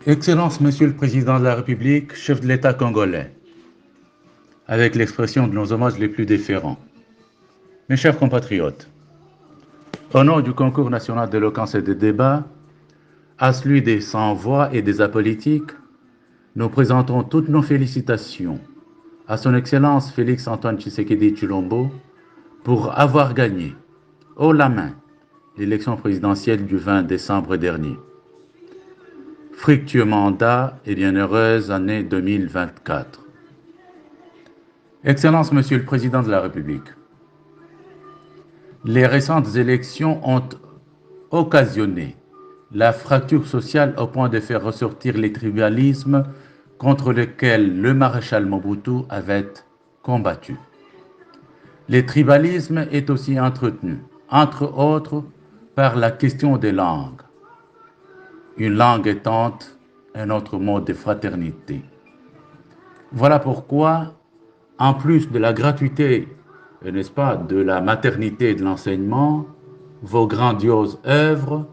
Excellence, Monsieur le Président de la République, chef de l'État congolais, avec l'expression de nos hommages les plus déférents. Mes chers compatriotes, au nom du concours national d'éloquence et de débat, à celui des sans-voix et des apolitiques, nous présentons toutes nos félicitations à son Excellence Félix-Antoine Tshisekedi Tshilombo pour avoir gagné haut la main l'élection présidentielle du 20 décembre dernier. Fructueux mandat et bienheureuse année 2024. Excellence, Monsieur le Président de la République, les récentes élections ont occasionné la fracture sociale au point de faire ressortir les tribalismes contre lesquels le maréchal Mobutu avait combattu. Le tribalisme est aussi entretenu, entre autres, par la question des langues. Une langue étant un autre mode de fraternité. Voilà pourquoi, en plus de la gratuité, n'est-ce pas, de la maternité et de l'enseignement, vos grandioses œuvres,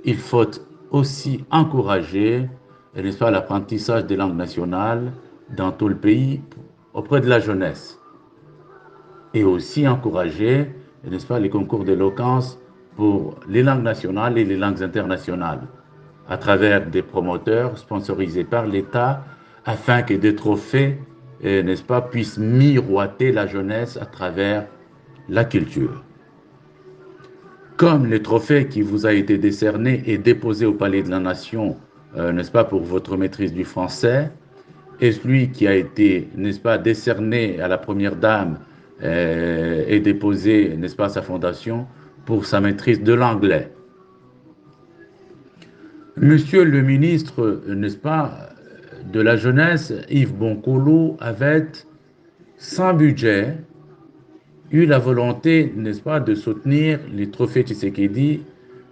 il faut aussi encourager, n'est-ce pas, l'apprentissage des langues nationales dans tout le pays auprès de la jeunesse. Et aussi encourager, n'est-ce pas, les concours d'éloquence pour les langues nationales et les langues internationales, à travers des promoteurs sponsorisés par l'État, afin que des trophées, n'est-ce pas, puissent miroiter la jeunesse à travers la culture. Comme le trophée qui vous a été décerné et déposé au Palais de la Nation, n'est-ce pas, pour votre maîtrise du français, et celui qui a été, n'est-ce pas, décerné à la Première Dame et déposé, n'est-ce pas, à sa fondation pour sa maîtrise de l'anglais. Monsieur le ministre, n'est-ce pas, de la Jeunesse, Yves Bonkolo, avait, sans budget, eu la volonté, n'est-ce pas, de soutenir les trophées Tshisekedi,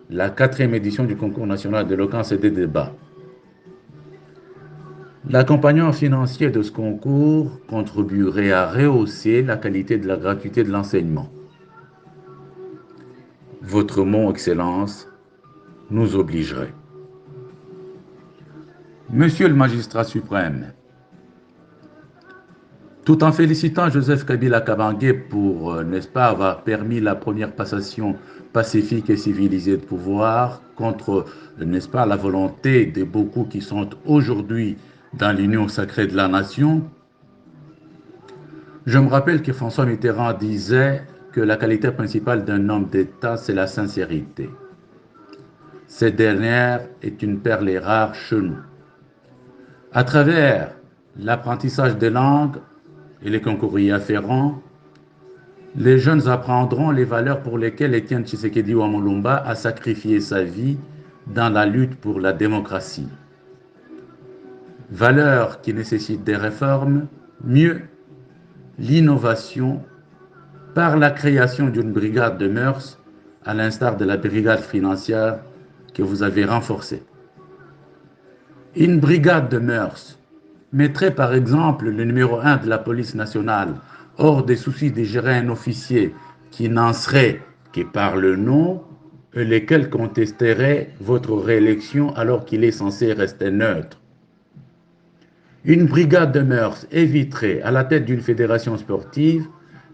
la 4e édition du concours national d'éloquence et des débats. L'accompagnement financier de ce concours contribuerait à rehausser la qualité de la gratuité de l'enseignement. Votre mot, Excellence, nous obligerait. Monsieur le magistrat suprême, tout en félicitant Joseph Kabila Kabange pour, n'est-ce pas, avoir permis la première passation pacifique et civilisée de pouvoir contre, n'est-ce pas, la volonté de beaucoup qui sont aujourd'hui dans l'union sacrée de la nation, je me rappelle que François Mitterrand disait que la qualité principale d'un homme d'État, c'est la sincérité. Cette dernière est une perle rare chez nous. À travers l'apprentissage des langues et les concours y afférents, les jeunes apprendront les valeurs pour lesquelles Étienne Tshisekedi Wamulumba a sacrifié sa vie dans la lutte pour la démocratie. Valeurs qui nécessitent des réformes, mieux l'innovation par la création d'une brigade de mœurs, à l'instar de la brigade financière que vous avez renforcée. Une brigade de mœurs mettrait par exemple le numéro 1 de la police nationale hors des soucis de gérer un officier qui n'en serait que par le nom et lesquels contesteraient votre réélection alors qu'il est censé rester neutre. Une brigade de mœurs éviterait, à la tête d'une fédération sportive,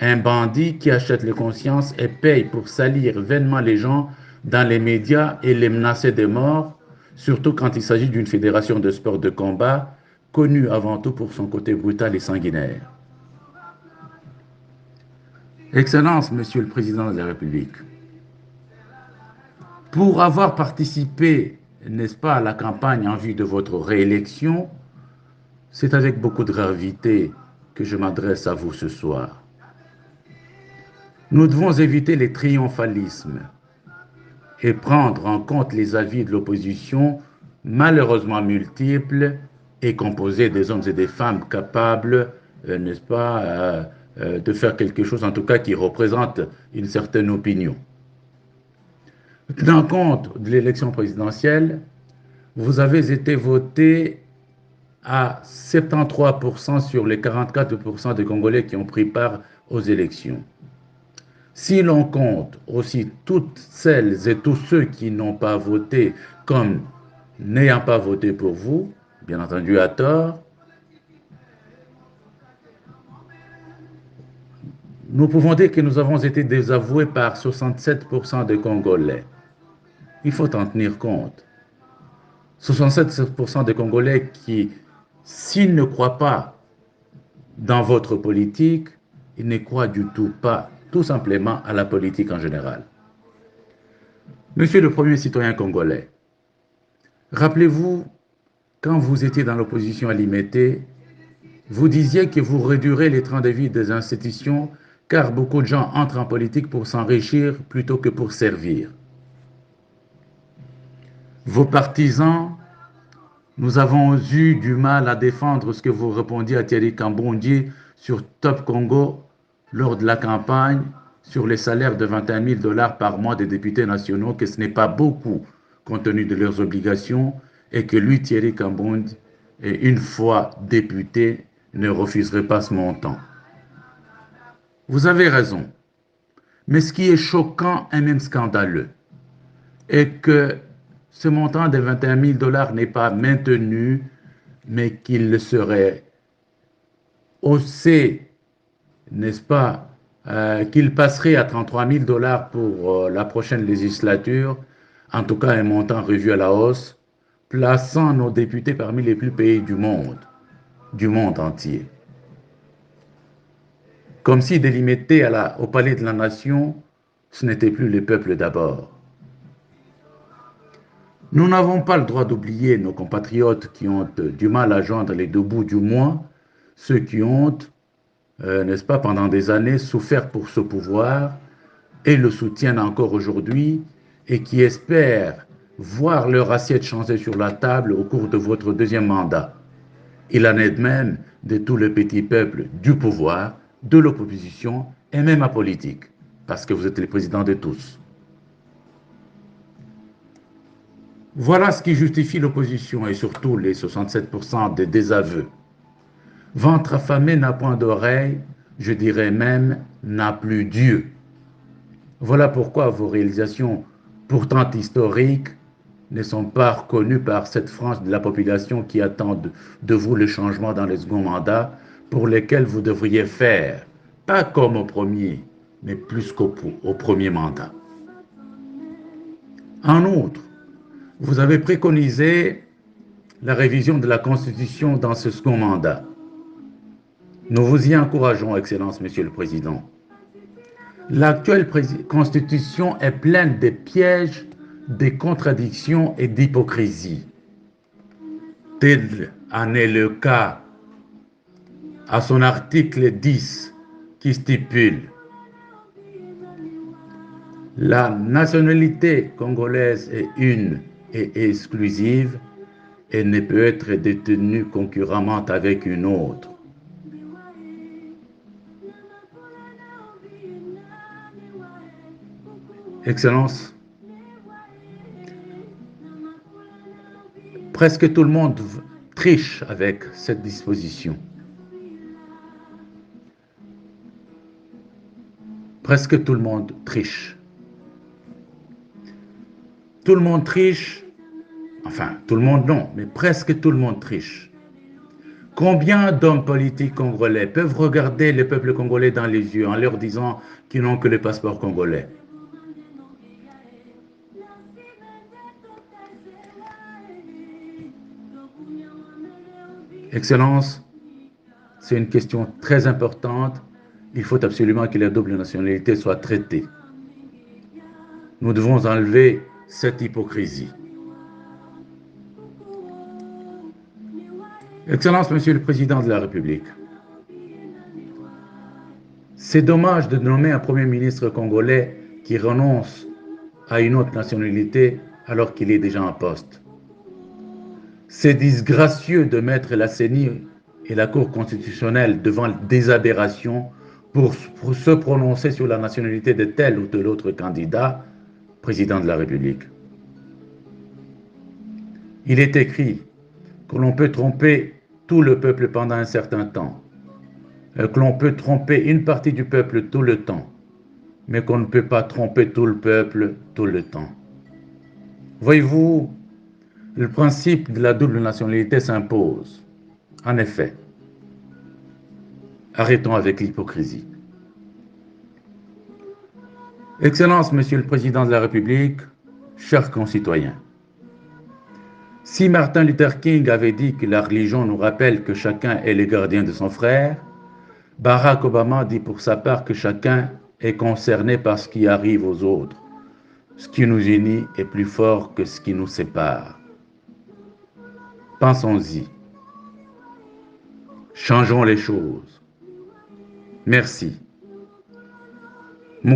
un bandit qui achète les consciences et paye pour salir vainement les gens dans les médias et les menacer de mort, surtout quand il s'agit d'une fédération de sport de combat connue avant tout pour son côté brutal et sanguinaire. Excellence, Monsieur le Président de la République, pour avoir participé, n'est-ce pas, à la campagne en vue de votre réélection, c'est avec beaucoup de gravité que je m'adresse à vous ce soir. Nous devons éviter les triomphalismes et prendre en compte les avis de l'opposition, malheureusement multiples, et composés des hommes et des femmes capables, n'est-ce pas, de faire quelque chose, en tout cas, qui représente une certaine opinion. Tenant compte de l'élection présidentielle, vous avez été voté à 73% sur les 44% des Congolais qui ont pris part aux élections. Si l'on compte aussi toutes celles et tous ceux qui n'ont pas voté, comme n'ayant pas voté pour vous, bien entendu à tort, nous pouvons dire que nous avons été désavoués par 67% des Congolais. Il faut en tenir compte. 67% des Congolais qui, s'ils ne croient pas dans votre politique, ils ne croient du tout pas, tout simplement, à la politique en général. Monsieur le premier citoyen congolais, rappelez-vous, quand vous étiez dans l'opposition à l'IMT, vous disiez que vous réduirez les trains de vie des institutions car beaucoup de gens entrent en politique pour s'enrichir plutôt que pour servir. Vos partisans, nous avons eu du mal à défendre ce que vous répondiez à Thierry Kamboundji sur Top Congo lors de la campagne sur les salaires de 21 000 $ par mois des députés nationaux, que ce n'est pas beaucoup compte tenu de leurs obligations et que lui, Thierry Kamboundji, une fois député, ne refuserait pas ce montant. Vous avez raison. Mais ce qui est choquant et même scandaleux est que ce montant de 21 000 $ n'est pas maintenu, mais qu'il le serait haussé, n'est-ce pas, qu'il passerait à 33 000 $ pour la prochaine législature, en tout cas un montant revu à la hausse, plaçant nos députés parmi les plus payés du monde entier. Comme si délimité au palais de la nation, ce n'était plus le peuple d'abord. Nous n'avons pas le droit d'oublier nos compatriotes qui ont du mal à joindre les deux bouts du mois, ceux qui ont, n'est-ce pas, pendant des années souffert pour ce pouvoir et le soutiennent encore aujourd'hui et qui espèrent voir leur assiette changer sur la table au cours de votre deuxième mandat. Il en est de même de tout le petit peuple du pouvoir, de l'opposition et même à politique, parce que vous êtes les présidents de tous. Voilà ce qui justifie l'opposition et surtout les 67% de désaveux. Ventre affamé n'a point d'oreille, je dirais même n'a plus Dieu. Voilà pourquoi vos réalisations, pourtant historiques, ne sont pas reconnues par cette frange de la population qui attend de vous le changement dans les seconds mandats pour lesquels vous devriez faire, pas comme au premier, mais plus qu'au premier mandat. En outre, vous avez préconisé la révision de la Constitution dans ce second mandat. Nous vous y encourageons, Excellence, Monsieur le Président. L'actuelle Constitution est pleine de pièges, de contradictions et d'hypocrisie. Tel en est le cas à son article 10 qui stipule la nationalité congolaise est une et exclusive et ne peut être détenue concurremment avec une autre. Excellence, presque tout le monde triche avec cette disposition. Presque tout le monde triche. Tout le monde triche, enfin tout le monde non, mais presque tout le monde triche. Combien d'hommes politiques congolais peuvent regarder le peuple congolais dans les yeux en leur disant qu'ils n'ont que le passeport congolais? Excellence, c'est une question très importante. Il faut absolument que la double nationalité soit traitée. Nous devons enlever cette hypocrisie. Excellence, Monsieur le Président de la République, c'est dommage de nommer un Premier ministre congolais qui renonce à une autre nationalité alors qu'il est déjà en poste. C'est disgracieux de mettre la CENI et la Cour constitutionnelle devant des aberrations pour se prononcer sur la nationalité de tel ou tel autre candidat, président de la République. Il est écrit que l'on peut tromper tout le peuple pendant un certain temps, que l'on peut tromper une partie du peuple tout le temps, mais qu'on ne peut pas tromper tout le peuple tout le temps. Voyez-vous, Le principe de la double nationalité s'impose. En effet, arrêtons avec l'hypocrisie. Excellence, Monsieur le Président de la République, chers concitoyens, si Martin Luther King avait dit que la religion nous rappelle que chacun est le gardien de son frère, Barack Obama dit pour sa part que chacun est concerné par ce qui arrive aux autres. Ce qui nous unit est plus fort que ce qui nous sépare. Pensons-y. Changeons les choses. Merci.